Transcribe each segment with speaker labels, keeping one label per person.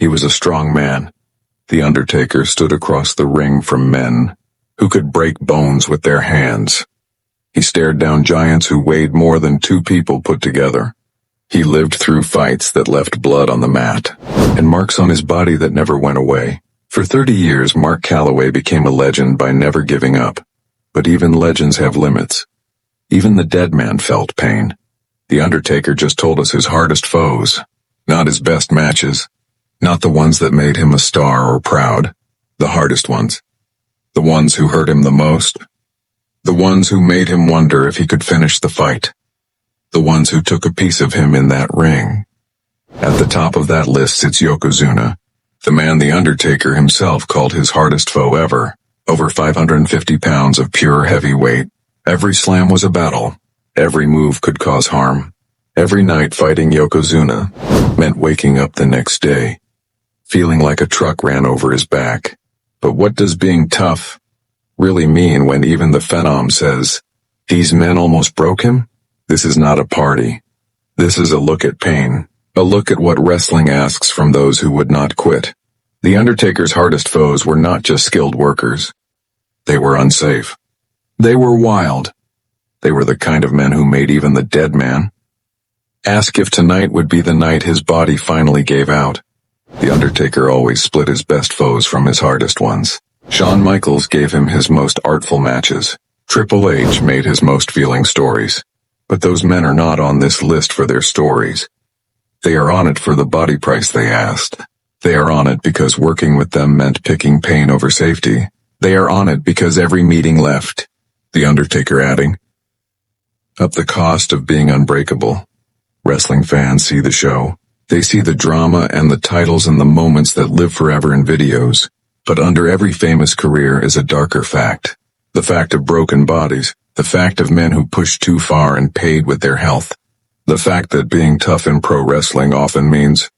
Speaker 1: He was a strong man. The Undertaker stood across the ring from men who could break bones with their hands. He stared down giants who weighed more than two people put together. He lived through fights that left blood on the mat, and marks on his body that never went away. For 30 years, Mark Calaway became a legend by never giving up. But even legends have limits. Even the Deadman felt pain. The Undertaker just told us his hardest foes, not his best matches, not the ones that made him a star or proud, the hardest ones. The ones who hurt him the most. The ones who made him wonder if he could finish the fight. The ones who took a piece of him in that ring. At the top of that list sits Yokozuna, the man the Undertaker himself called his hardest foe ever. Over 550 pounds of pure heavyweight. Every slam was a battle. Every move could cause harm. Every night fighting Yokozuna meant waking up the next day, feeling like a truck ran over his back. But what does being tough really mean when even the Phenom says, "These men almost broke him"? This is not a party. This is a look at pain. A look at what wrestling asks from those who would not quit. The Undertaker's hardest foes were not just skilled workers. They were unsafe. They were wild. They were the kind of men who made even the Deadman ask if tonight would be the night his body finally gave out. The Undertaker always split his best foes from his hardest ones. Shawn Michaels gave him his most artful matches. Triple H made his most feeling stories. But those men are not on this list for their stories. They are on it for the body price they asked. They are on it because working with them meant picking pain over safety. They are on it because every meeting left, the Undertaker adding, up the cost of being unbreakable. Wrestling fans see the show. They see the drama and the titles and the moments that live forever in videos. But under every famous career is a darker fact. The fact of broken bodies. The fact of men who pushed too far and paid with their health. The fact that being tough in pro wrestling often means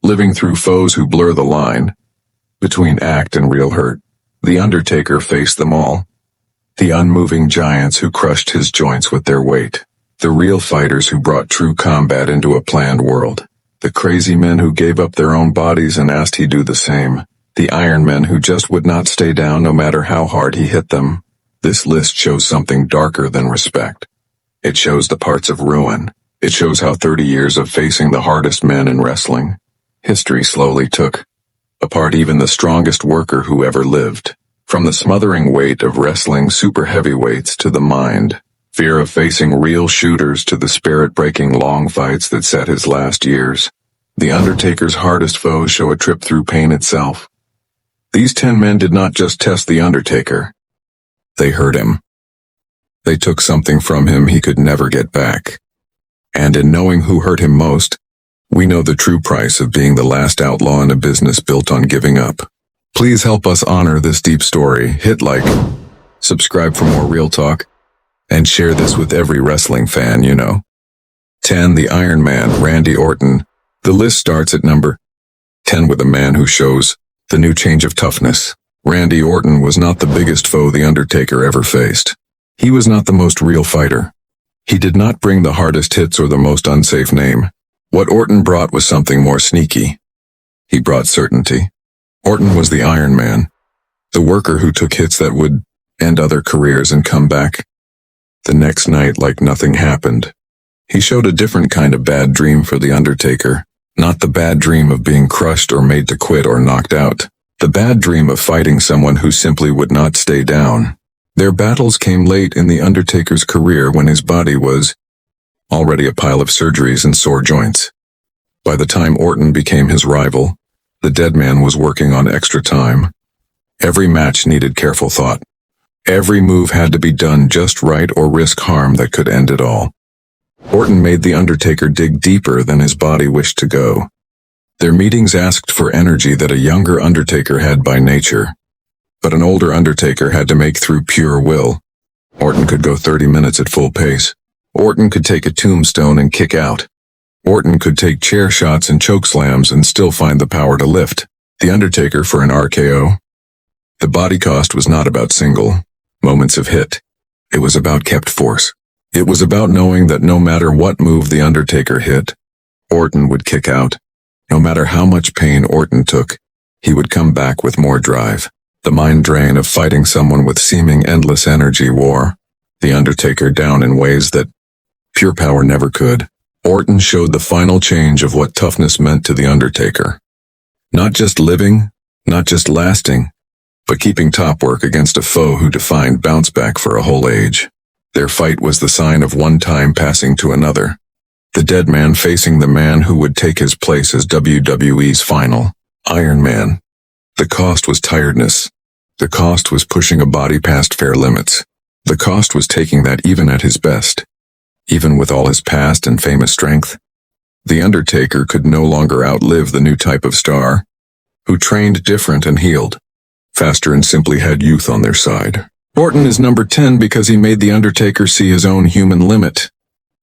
Speaker 1: living through foes who blur the line between act and real hurt. The Undertaker faced them all. The unmoving giants who crushed his joints with their weight. The real fighters who brought true combat into a planned world. The crazy men who gave up their own bodies and asked he do the same. The Iron Men who just would not stay down no matter how hard he hit them. This list shows something darker than respect. It shows the parts of ruin. It shows how 30 years of facing the hardest men in wrestling, history slowly took apart even the strongest worker who ever lived. From the smothering weight of wrestling super heavyweights to the mind, fear of facing real shooters to the spirit-breaking long fights that set his last years. The Undertaker's hardest foes show a trip through pain itself. These 10 men did not just test the Undertaker. They hurt him. They took something from him he could never get back. And in knowing who hurt him most, we know the true price of being the last outlaw in a business built on giving up. Please help us honor this deep story. Hit like, subscribe for more real talk, and share this with every wrestling fan you know. 10. The Iron Man, Randy Orton. The list starts at number 10 with a man who shows the new change of toughness. Randy Orton was not the biggest foe the Undertaker ever faced. He was not the most real fighter. He did not bring the hardest hits or the most unsafe name. What Orton brought was something more sneaky. He brought certainty. Orton was the Iron Man, the worker who took hits that would end other careers and come back the next night like nothing happened. He showed a different kind of bad dream for the Undertaker, not the bad dream of being crushed or made to quit or knocked out. The bad dream of fighting someone who simply would not stay down. Their battles came late in the Undertaker's career when his body was already a pile of surgeries and sore joints. By the time Orton became his rival, the Deadman was working on extra time. Every match needed careful thought. Every move had to be done just right or risk harm that could end it all. Orton made the Undertaker dig deeper than his body wished to go. Their meetings asked for energy that a younger Undertaker had by nature, but an older Undertaker had to make through pure will. Orton could go 30 minutes at full pace. Orton could take a tombstone and kick out. Orton could take chair shots and choke slams and still find the power to lift. The Undertaker for an RKO. The body cost was not about single moments of hit. It was about kept force. It was about knowing that no matter what move the Undertaker hit, Orton would kick out. No matter how much pain Orton took, he would come back with more drive. The mind drain of fighting someone with seeming endless energy wore the Undertaker down in ways that pure power never could. Orton showed the final change of what toughness meant to the Undertaker. Not just living, not just lasting, but keeping top work against a foe who defined bounce back for a whole age. Their fight was the sign of one time passing to another. The Deadman facing the man who would take his place as WWE's final Iron Man. The cost was tiredness. The cost was pushing a body past fair limits. The cost was taking that even at his best. Even with all his past and famous strength, the Undertaker could no longer outlive the new type of star, who trained different and healed faster and simply had youth on their side. Orton is number 10 because he made the Undertaker see his own human limit,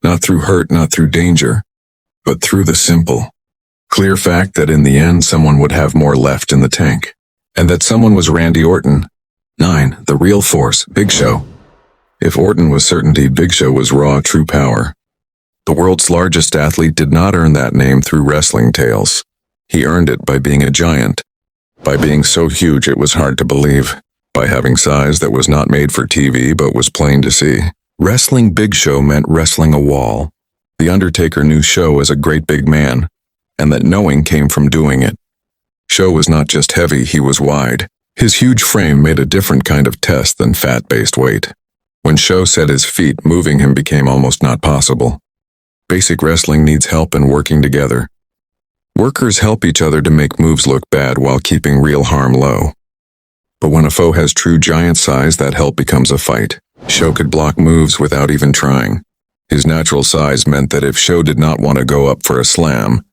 Speaker 1: not through hurt, not through danger, but through the simple, clear fact that in the end someone would have more left in the tank, and that someone was Randy Orton. 9. The real force, Big Show. If Orton was certainty, Big Show was raw, true power. The world's largest athlete did not earn that name through wrestling tales. He earned it by being a giant, by being so huge it was hard to believe, by having size that was not made for TV but was plain to see. Wrestling Big Show meant wrestling a wall. The Undertaker knew Show as a great big man, and that knowing came from doing it. Show was not just heavy, he was wide. His huge frame made a different kind of test than fat-based weight. When Show set his feet, moving him became almost not possible. Basic wrestling needs help and working together. Workers help each other to make moves look bad while keeping real harm low. But when a foe has true giant size, that help becomes a fight. Show could block moves without even trying. His natural size meant that if Show did not want to go up for a slam,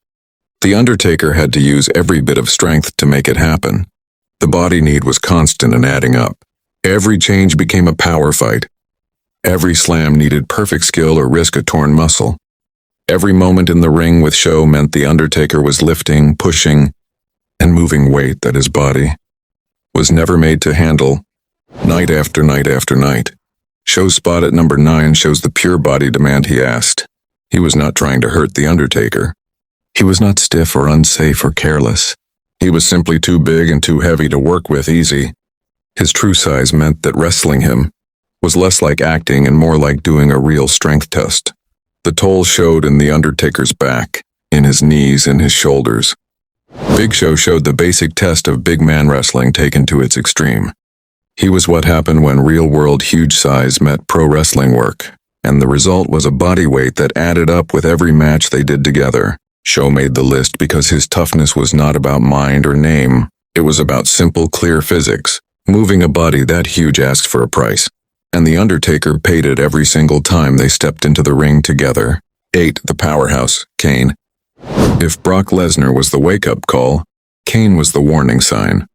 Speaker 1: the Undertaker had to use every bit of strength to make it happen. The body need was constant and adding up. Every change became a power fight. Every slam needed perfect skill or risk a torn muscle. Every moment in the ring with Show meant the Undertaker was lifting, pushing, and moving weight that his body was never made to handle, night after night after night. Show's spot at number 9 shows the pure body demand he asked. He was not trying to hurt the Undertaker. He was not stiff or unsafe or careless. He was simply too big and too heavy to work with easy. His true size meant that wrestling him was less like acting and more like doing a real strength test. The toll showed in the Undertaker's back, in his knees, in his shoulders. Big Show showed the basic test of big man wrestling taken to its extreme. He was what happened when real-world huge size met pro wrestling work, and the result was a body weight that added up with every match they did together. Show made the list because his toughness was not about mind or name. It was about simple, clear physics. Moving a body that huge asked for a price, and the Undertaker paid it every single time they stepped into the ring together. 8. The powerhouse, Kane. If Brock Lesnar was the wake-up call, Kane was the warning sign.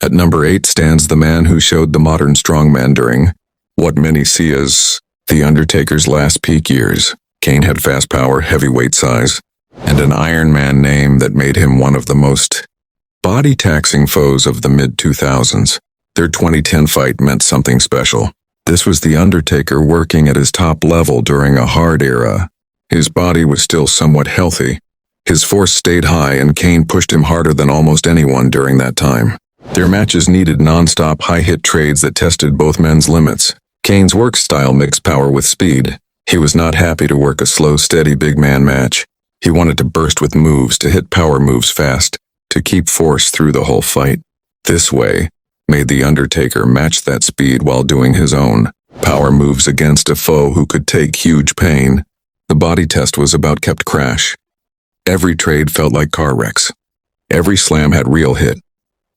Speaker 1: At number 8 stands the man who showed the modern strongman during what many see as the Undertaker's last peak years. Kane had fast power, heavyweight size, and an Iron Man name that made him one of the most body-taxing foes of the mid-2000s. Their 2010 fight meant something special. This was the Undertaker working at his top level during a hard era. His body was still somewhat healthy. His force stayed high and Kane pushed him harder than almost anyone during that time. Their matches needed non-stop high-hit trades that tested both men's limits. Kane's work style mixed power with speed. He was not happy to work a slow, steady big man match. He wanted to burst with moves, to hit power moves fast, to keep force through the whole fight. This way made the Undertaker match that speed while doing his own power moves against a foe who could take huge pain. The body test was about kept crash. Every trade felt like car wrecks. Every slam had real hit.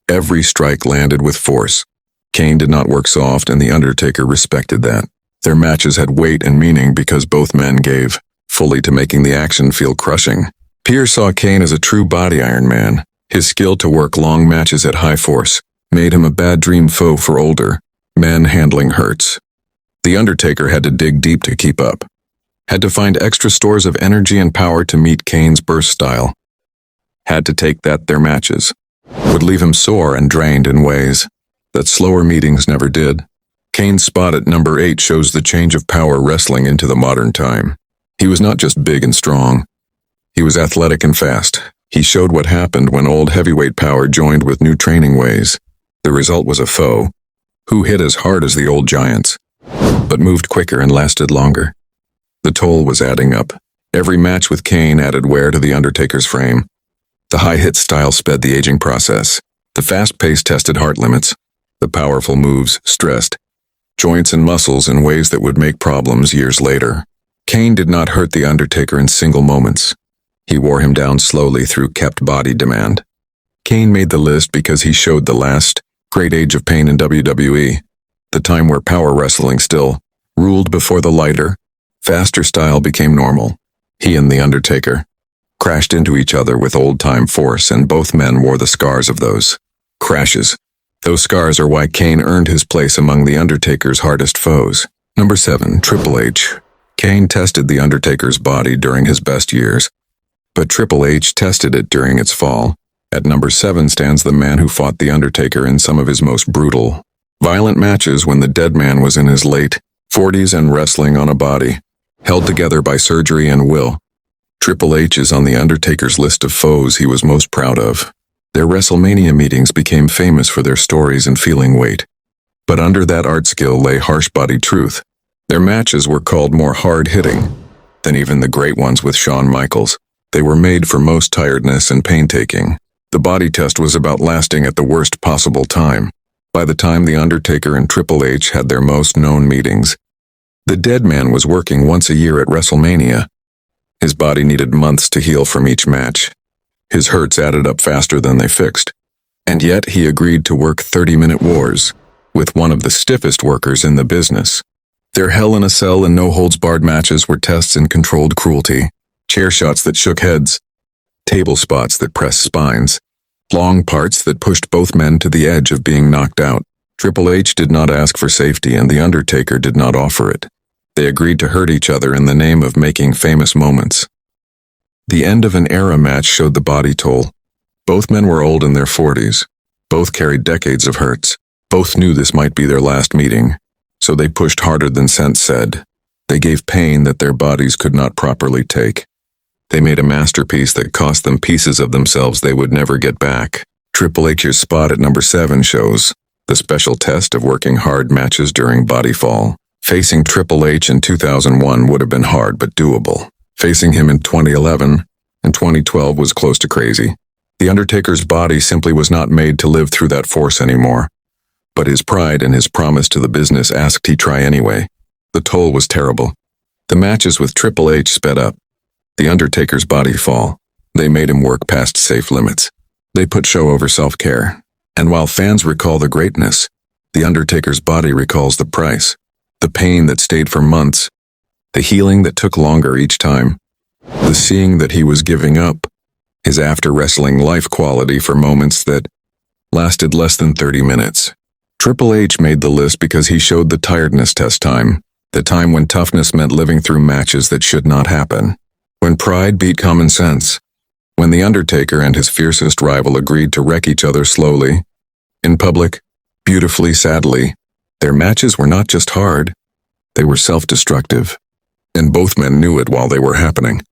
Speaker 1: Every strike landed with force. Kane did not work soft, and the Undertaker respected that. Their matches had weight and meaning because both men gave fully to making the action feel crushing. Pierce saw Kane as a true body Iron Man. His skill to work long matches at high force made him a bad dream foe for older men handling hurts. The Undertaker had to dig deep to keep up. Had to find extra stores of energy and power to meet Kane's burst style. Had to take that their matches would leave him sore and drained in ways that slower meetings never did. Kane's spot at number 8 shows the change of power wrestling into the modern time. He was not just big and strong. He was athletic and fast, He showed what happened when old heavyweight power joined with new training ways. The result was a foe who hit as hard as the old giants, but moved quicker and lasted longer. The toll was adding up. Every match with Kane added wear to the Undertaker's frame. The high-hit style sped the aging process. The fast pace tested heart limits. The powerful moves stressed joints and muscles in ways that would make problems years later. Kane did not hurt the Undertaker in single moments. He wore him down slowly through kept body demand. Kane made the list because he showed the last great age of pain in WWE, the time where power wrestling still ruled before the lighter, faster style became normal. He and the Undertaker crashed into each other with old-time force, and both men wore the scars of those crashes. Those scars are why Kane earned his place among the Undertaker's hardest foes. Number 7, Triple H. Kane tested the Undertaker's body during his best years, but Triple H tested it during its fall. At number 7 stands the man who fought the Undertaker in some of his most brutal, violent matches when the Deadman was in his late 40s and wrestling on a body held together by surgery and will. Triple H is on the Undertaker's list of foes he was most proud of. Their WrestleMania meetings became famous for their stories and feeling weight. But under that art skill lay harsh-body truth. Their matches were called more hard-hitting than even the great ones with Shawn Michaels. They were made for most tiredness and painstaking. The body test was about lasting at the worst possible time. By the time The Undertaker and Triple H had their most known meetings, the Deadman was working once a year at WrestleMania. His body needed months to heal from each match. His hurts added up faster than they fixed. And yet he agreed to work 30-minute wars with one of the stiffest workers in the business. Their Hell in a Cell and no-holds-barred matches were tests in controlled cruelty, chair shots that shook heads, table spots that pressed spines, long parts that pushed both men to the edge of being knocked out. Triple H did not ask for safety, and The Undertaker did not offer it. They agreed to hurt each other in the name of making famous moments. The end of an era match showed the body toll. Both men were old in their 40s. Both carried decades of hurts. Both knew this might be their last meeting, so they pushed harder than sense said. They gave pain that their bodies could not properly take. They made a masterpiece that cost them pieces of themselves they would never get back. Triple H's spot at number 7 shows the special test of working hard matches during body fall. Facing Triple H in 2001 would have been hard but doable. Facing him in 2011 and 2012 was close to crazy. The Undertaker's body simply was not made to live through that force anymore. But his pride and his promise to the business asked he try anyway. The toll was terrible. The matches with Triple H sped up. The Undertaker's body fall. They made him work past safe limits. They put show over self-care. And while fans recall the greatness, the Undertaker's body recalls the price. The pain that stayed for months. The healing that took longer each time. The seeing that he was giving up. His after-wrestling life quality for moments that lasted less than 30 minutes. Triple H made the list because he showed the tiredness test time. The time when toughness meant living through matches that should not happen. When pride beat common sense. When The Undertaker and his fiercest rival agreed to wreck each other slowly. In public, beautifully, sadly. Their matches were not just hard. They were self-destructive. And both men knew it while they were happening.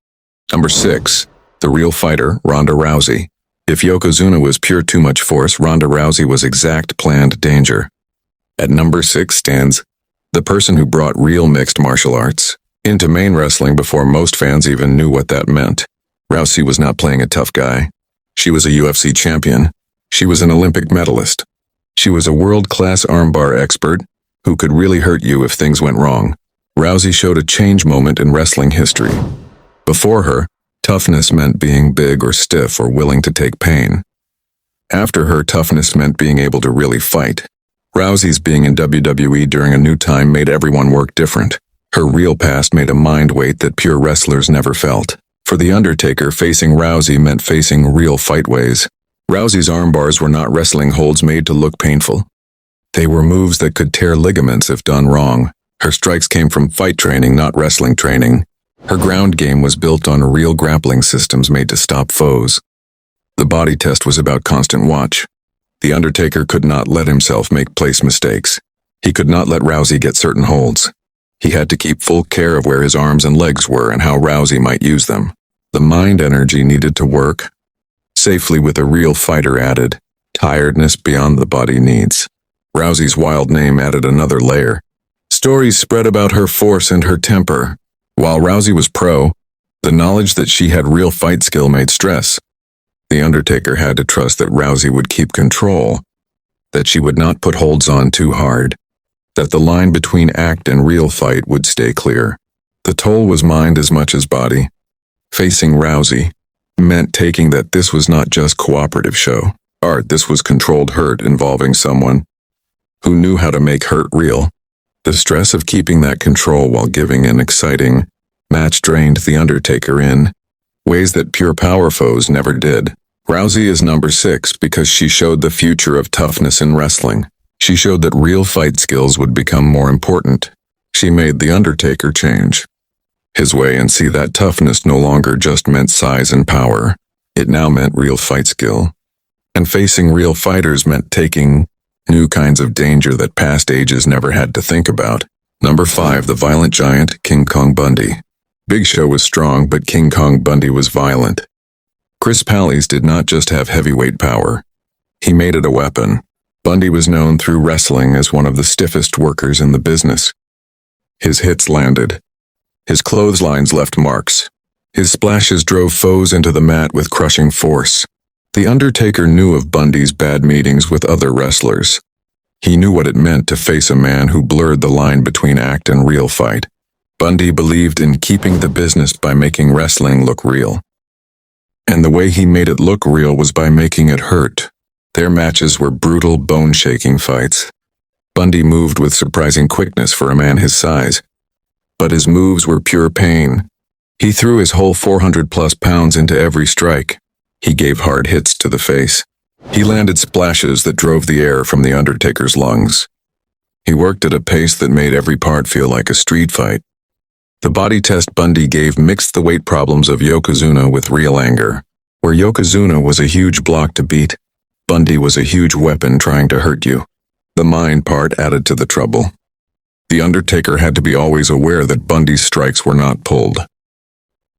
Speaker 1: Number 6. The real fighter, Ronda Rousey. If Yokozuna was pure too much force, Ronda Rousey was exact planned danger. At number 6 stands the person who brought real mixed martial arts into main wrestling before most fans even knew what that meant. Rousey was not playing a tough guy. She was a UFC champion. She was an Olympic medalist. She was a world-class armbar expert who could really hurt you if things went wrong. Rousey showed a change moment in wrestling history. Before her, toughness meant being big or stiff or willing to take pain. After her, toughness meant being able to really fight. Rousey's being in WWE during a new time made everyone work different. Her real past made a mind weight that pure wrestlers never felt. For The Undertaker, facing Rousey meant facing real fight ways. Rousey's armbars were not wrestling holds made to look painful. They were moves that could tear ligaments if done wrong. Her strikes came from fight training, not wrestling training. Her ground game was built on real grappling systems made to stop foes. The body test was about constant watch. The Undertaker could not let himself make place mistakes. He could not let Rousey get certain holds. He had to keep full care of where his arms and legs were and how Rousey might use them. The mind energy needed to work, safely with a real fighter added, tiredness beyond the body needs. Rousey's wild name added another layer. Stories spread about her force and her temper. While Rousey was pro, the knowledge that she had real fight skill made stress. The Undertaker had to trust that Rousey would keep control, that she would not put holds on too hard, that the line between act and real fight would stay clear. The toll was mind as much as body. Facing Rousey meant taking that this was not just cooperative show art, this was controlled hurt involving someone who knew how to make hurt real. The stress of keeping that control while giving an exciting match drained The Undertaker in ways that pure power foes never did. Rousey is number 6 because she showed the future of toughness in wrestling. She showed that real fight skills would become more important. She made The Undertaker change his way and see that toughness no longer just meant size and power. It now meant real fight skill. And facing real fighters meant taking new kinds of danger that past ages never had to think about. Number 5, the violent giant, King Kong Bundy. Big Show was strong, but King Kong Bundy was violent. Chris Pallies did not just have heavyweight power. He made it a weapon. Bundy was known through wrestling as one of the stiffest workers in the business. His hits landed. His clotheslines left marks. His splashes drove foes into the mat with crushing force. The Undertaker knew of Bundy's bad meetings with other wrestlers. He knew what it meant to face a man who blurred the line between act and real fight. Bundy believed in keeping the business by making wrestling look real. And the way he made it look real was by making it hurt. Their matches were brutal, bone-shaking fights. Bundy moved with surprising quickness for a man his size. But his moves were pure pain. He threw his whole 400-plus pounds into every strike. He gave hard hits to the face. He landed splashes that drove the air from The Undertaker's lungs. He worked at a pace that made every part feel like a street fight. The body test Bundy gave mixed the weight problems of Yokozuna with real anger. Where Yokozuna was a huge block to beat, Bundy was a huge weapon trying to hurt you. The mind part added to the trouble. The Undertaker had to be always aware that Bundy's strikes were not pulled,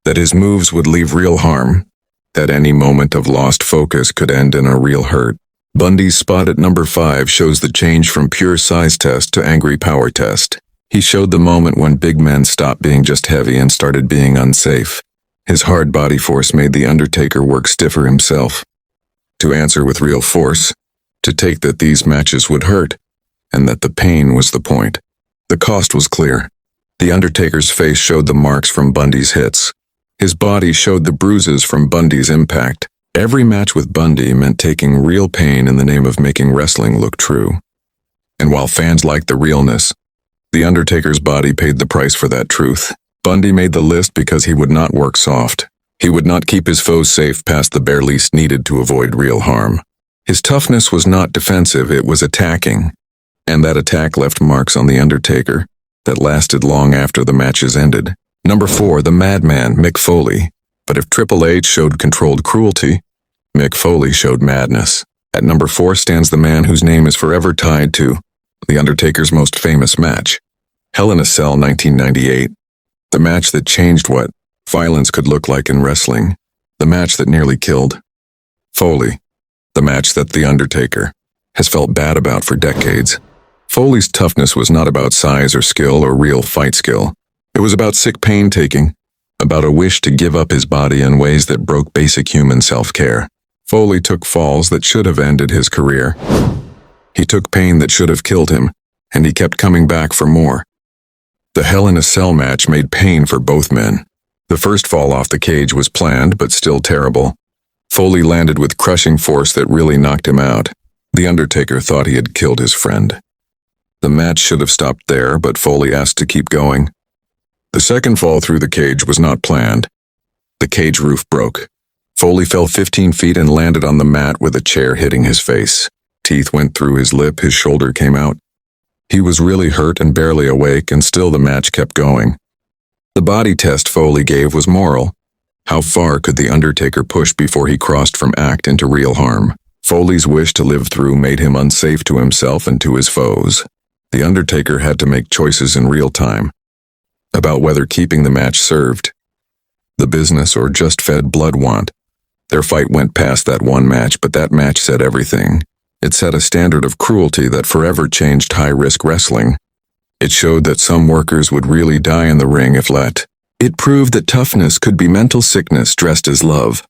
Speaker 1: that his moves would leave real harm, that any moment of lost focus could end in a real hurt. Bundy's spot at number 5 shows the change from pure size test to angry power test. He showed the moment when big men stopped being just heavy and started being unsafe. His hard body force made The Undertaker work stiffer himself. To answer with real force, to take that these matches would hurt, and that the pain was the point. The cost was clear. The Undertaker's face showed the marks from Bundy's hits. His body showed the bruises from Bundy's impact. Every match with Bundy meant taking real pain in the name of making wrestling look true. And while fans liked the realness, The Undertaker's body paid the price for that truth. Bundy made the list because he would not work soft. He would not keep his foes safe past the bare least needed to avoid real harm. His toughness was not defensive, it was attacking. And that attack left marks on The Undertaker that lasted long after the matches ended. Number 4, the madman, Mick Foley. But if Triple H showed controlled cruelty, Mick Foley showed madness. At number 4 stands the man whose name is forever tied to The Undertaker's most famous match, Hell in a Cell 1998. The match that changed what violence could look like in wrestling. The match that nearly killed Foley. The match that The Undertaker has felt bad about for decades. Foley's toughness was not about size or skill or real fight skill. It was about sick pain-taking, about a wish to give up his body in ways that broke basic human self-care. Foley took falls that should have ended his career. He took pain that should have killed him, and he kept coming back for more. The Hell in a Cell match made pain for both men. The first fall off the cage was planned, but still terrible. Foley landed with crushing force that really knocked him out. The Undertaker thought he had killed his friend. The match should have stopped there, but Foley asked to keep going. The second fall through the cage was not planned. The cage roof broke. Foley fell 15 feet and landed on the mat with a chair hitting his face. Teeth went through his lip, his shoulder came out. He was really hurt and barely awake, and still the match kept going. The body test Foley gave was moral. How far could The Undertaker push before he crossed from act into real harm? Foley's wish to live through made him unsafe to himself and to his foes. The Undertaker had to make choices in real time about whether keeping the match served the business or just fed blood want. Their fight went past that one match, but that match said everything. It set a standard of cruelty that forever changed high-risk wrestling. It showed that some workers would really die in the ring if let. It proved that toughness could be mental sickness dressed as love.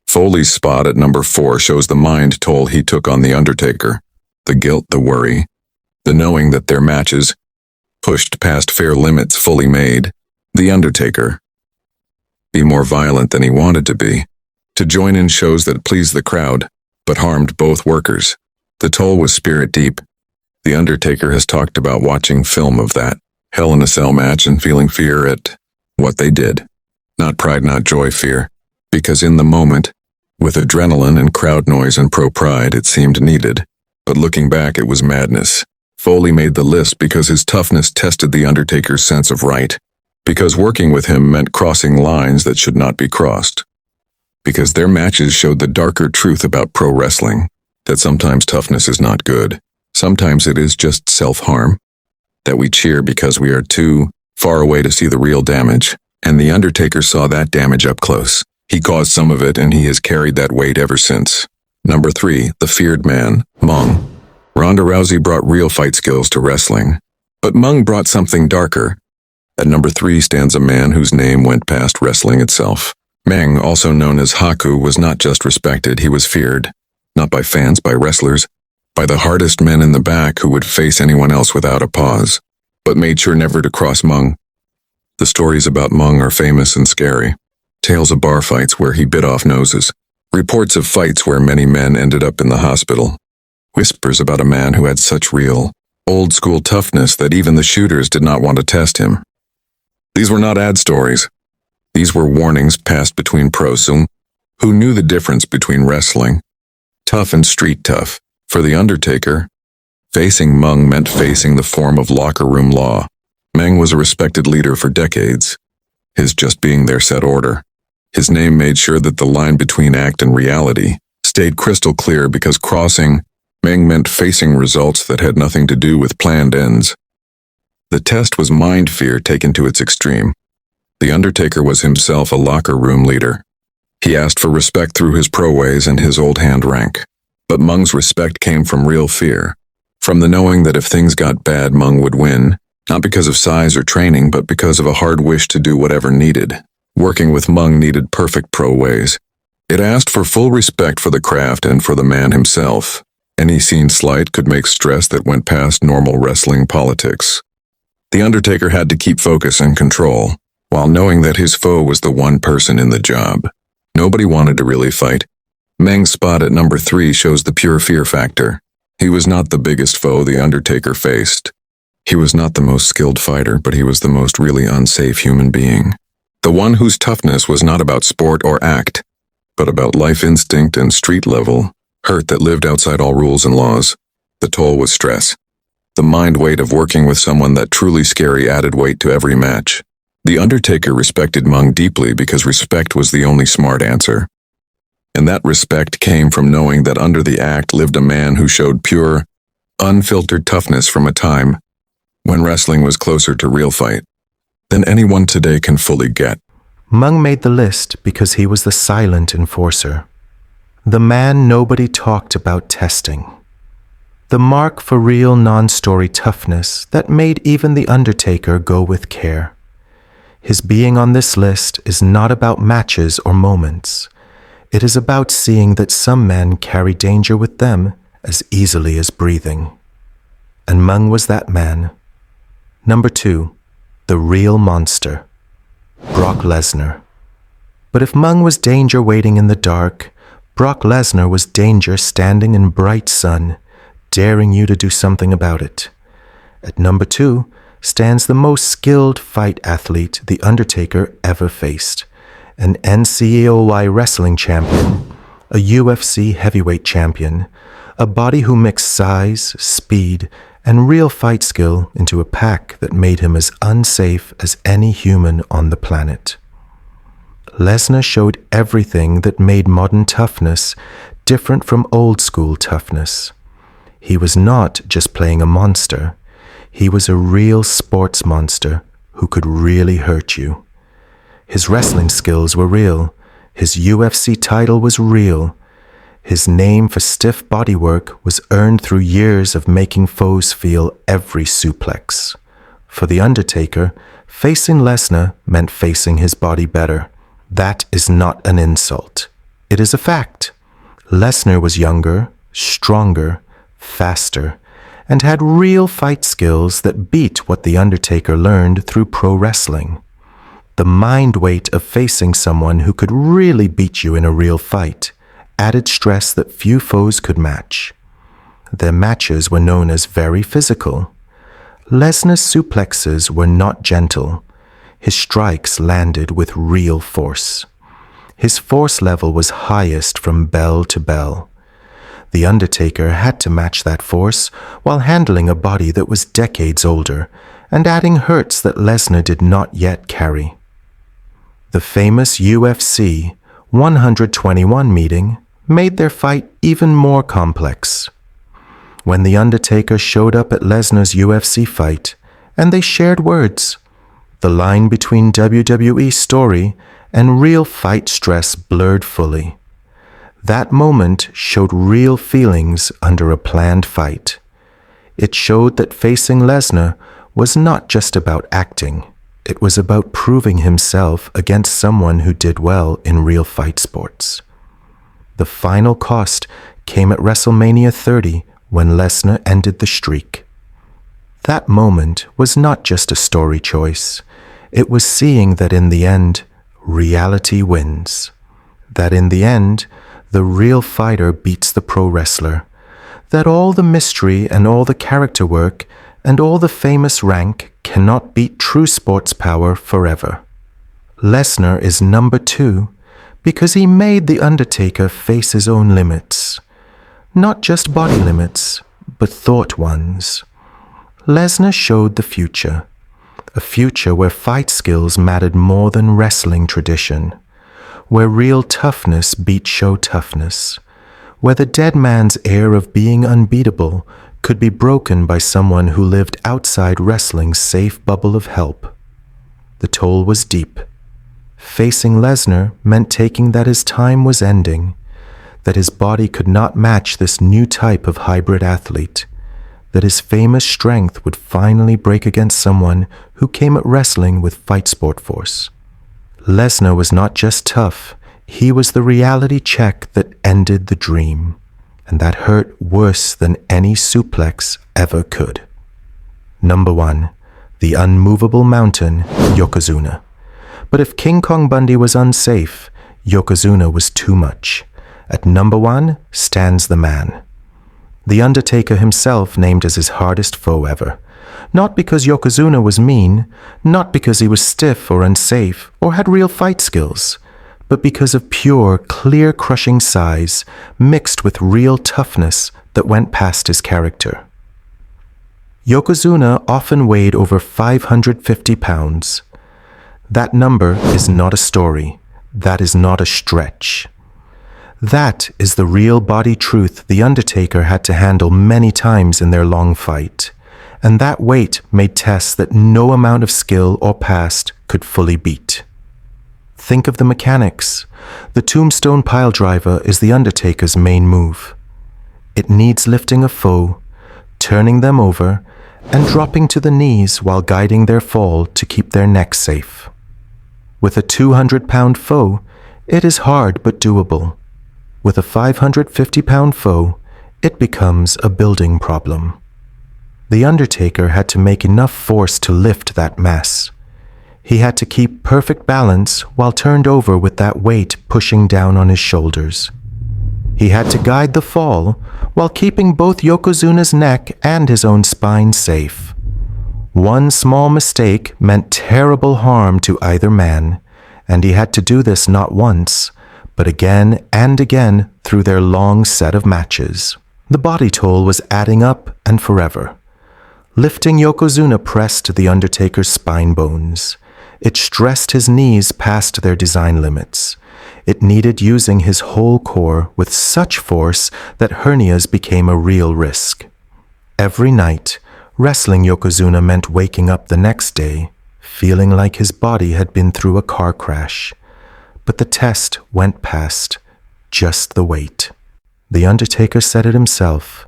Speaker 1: Foley's spot at number 4 shows the mind toll he took on The Undertaker. The guilt, the worry, the knowing that their matches, pushed past fair limits, fully made. The Undertaker. Be more violent than he wanted to be. To join in shows that pleased the crowd, but harmed both workers. The toll was spirit deep. The Undertaker has talked about watching film of that Hell in a Cell match and feeling fear at what they did. Not pride, not joy, fear. Because in the moment, with adrenaline and crowd noise and pro-pride, it seemed needed. But looking back, it was madness. Foley made the list because his toughness tested The Undertaker's sense of right. Because working with him meant crossing lines that should not be crossed. Because their matches showed the darker truth about pro wrestling, that sometimes toughness is not good. Sometimes it is just self-harm. That we cheer because we are too far away to see the real damage, and The Undertaker saw that damage up close. He caused some of it, and he has carried that weight ever since. Number 3, the feared man, Meng. Ronda Rousey brought real fight skills to wrestling, but Meng brought something darker. At number 3 stands a man whose name went past wrestling itself. Meng, also known as Haku, was not just respected, he was feared. Not by fans, by wrestlers, by the hardest men in the back who would face anyone else without a pause, but made sure never to cross Meng. The stories about Meng are famous and scary. Tales of bar fights where he bit off noses. Reports of fights where many men ended up in the hospital. Whispers about a man who had such real, old-school toughness that even the shooters did not want to test him. These were not ad stories. These were warnings passed between pros who knew the difference between wrestling, tough and street tough. For The Undertaker, facing Meng meant facing the form of locker room law. Meng was a respected leader for decades. His just being there set order. His name made sure that the line between act and reality stayed crystal clear, because crossing Meng meant facing results that had nothing to do with planned ends. The test was mind fear taken to its extreme. The Undertaker was himself a locker room leader. He asked for respect through his pro ways and his old hand rank. But Meng's respect came from real fear. From the knowing that if things got bad, Meng would win. Not because of size or training, but because of a hard wish to do whatever needed. Working with Meng needed perfect pro ways. It asked for full respect for the craft and for the man himself. Any seen slight could make stress that went past normal wrestling politics. The Undertaker had to keep focus and control, while knowing that his foe was the one person in the job. Nobody wanted to really fight. Meng's spot at number 3 shows the pure fear factor. He was not the biggest foe The Undertaker faced. He was not the most skilled fighter, but he was the most really unsafe human being. The one whose toughness was not about sport or act, but about life instinct and street level, hurt that lived outside all rules and laws. The toll was stress. The mind weight of working with someone that truly scary added weight to every match. The Undertaker respected Meng deeply because respect was the only smart answer. And that respect came from knowing that under the act lived a man who showed pure, unfiltered toughness from a time when wrestling was closer to real fight than anyone today can fully get.
Speaker 2: Meng made the list because he was the silent enforcer. The man nobody talked about testing. The mark for real non-story toughness that made even The Undertaker go with care. His being on this list is not about matches or moments. It is about seeing that some men carry danger with them as easily as breathing. And Meng was that man. Number 2, the real monster, Brock Lesnar. But if Meng was danger waiting in the dark, Brock Lesnar was danger standing in bright sun, daring you to do something about it. At number 2 stands the most skilled fight athlete The Undertaker ever faced. An NCAOY wrestling champion, a UFC heavyweight champion, a body who mixed size, speed, and real fight skill into a pack that made him as unsafe as any human on the planet. Lesnar showed everything that made modern toughness different from old-school toughness. He was not just playing a monster. He was a real sports monster who could really hurt you. His wrestling skills were real. His UFC title was real. His name for stiff bodywork was earned through years of making foes feel every suplex. For The Undertaker, facing Lesnar meant facing his body better. That is not an insult. It is a fact. Lesnar was younger, stronger, faster, and had real fight skills that beat what The Undertaker learned through pro wrestling. The mind weight of facing someone who could really beat you in a real fight added stress that few foes could match. Their matches were known as very physical. Lesnar's suplexes were not gentle. His strikes landed with real force. His force level was highest from bell to bell. The Undertaker had to match that force while handling a body that was decades older and adding hurts that Lesnar did not yet carry. The famous UFC 121 meeting made their fight even more complex. When The Undertaker showed up at Lesnar's UFC fight, and they shared words, the line between WWE story and real fight stress blurred fully. That moment showed real feelings under a planned fight. It showed that facing Lesnar was not just about acting. It was about proving himself against someone who did well in real fight sports. The final cost came at WrestleMania 30 when Lesnar ended the streak. That moment was not just a story choice. It was seeing that in the end, reality wins. That in the end, the real fighter beats the pro wrestler. That all the mystery and all the character work and all the famous rank cannot beat true sports power forever. Lesnar is number 2 because he made The Undertaker face his own limits. Not just body limits, but thought ones. Lesnar showed the future. A future where fight skills mattered more than wrestling tradition. Where real toughness beat show toughness. Where the dead man's air of being unbeatable could be broken by someone who lived outside wrestling's safe bubble of help. The toll was deep. Facing Lesnar meant taking that his time was ending, that his body could not match this new type of hybrid athlete, that his famous strength would finally break against someone who came at wrestling with fight sport force. Lesnar was not just tough, he was the reality check that ended the dream. And that hurt worse than any suplex ever could. Number 1, the unmovable mountain, Yokozuna. But if King Kong Bundy was unsafe, Yokozuna was too much. At number 1 stands the man. The Undertaker himself named as his hardest foe ever. Not because Yokozuna was mean, not because he was stiff or unsafe or had real fight skills, but because of pure, clear crushing size mixed with real toughness that went past his character. Yokozuna often weighed over 550 pounds. That number is not a story. That is not a stretch. That is the real body truth The Undertaker had to handle many times in their long fight, and that weight made tests that no amount of skill or past could fully beat. Think of the mechanics. The tombstone piledriver is The Undertaker's main move. It needs lifting a foe, turning them over, and dropping to the knees while guiding their fall to keep their necks safe. With a 200-pound foe, it is hard but doable. With a 550-pound foe, it becomes a building problem. The Undertaker had to make enough force to lift that mass. He had to keep perfect balance while turned over with that weight pushing down on his shoulders. He had to guide the fall while keeping both Yokozuna's neck and his own spine safe. One small mistake meant terrible harm to either man, and he had to do this not once, but again and again through their long set of matches. The body toll was adding up and forever. Lifting Yokozuna pressed The Undertaker's spine bones. It stressed his knees past their design limits. It needed using his whole core with such force that hernias became a real risk. Every night, wrestling Yokozuna meant waking up the next day, feeling like his body had been through a car crash. but the test went past just the weight. The Undertaker said it himself.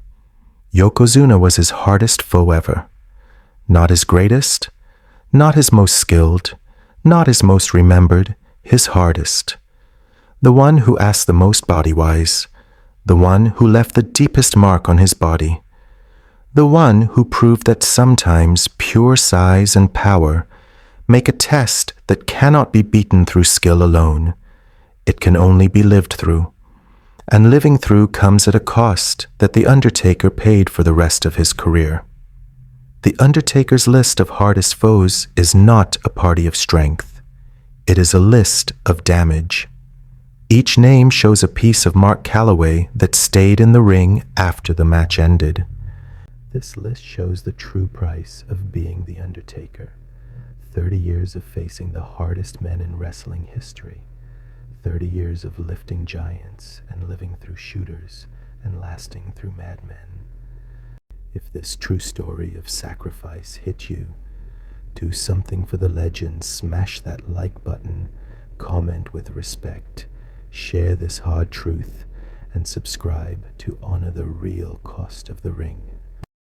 Speaker 2: Yokozuna was his hardest foe ever. Not his greatest, not his most skilled, not his most remembered, his hardest. The one who asked the most body-wise, the one who left the deepest mark on his body, the one who proved that sometimes pure size and power make a test that cannot be beaten through skill alone. It can only be lived through. And living through comes at a cost that the Undertaker paid for the rest of his career. The Undertaker's list of hardest foes is not a party of strength. It is a list of damage. Each name shows a piece of Mark Calaway that stayed in the ring after the match ended. This list shows the true price of being the Undertaker. 30 years of facing the hardest men in wrestling history. 30 years of lifting giants and living through shooters and lasting through madmen. If this true story of sacrifice hit you, do something for the legend, smash that like button, comment with respect, share this hard truth, and subscribe to honor the real cost of the ring.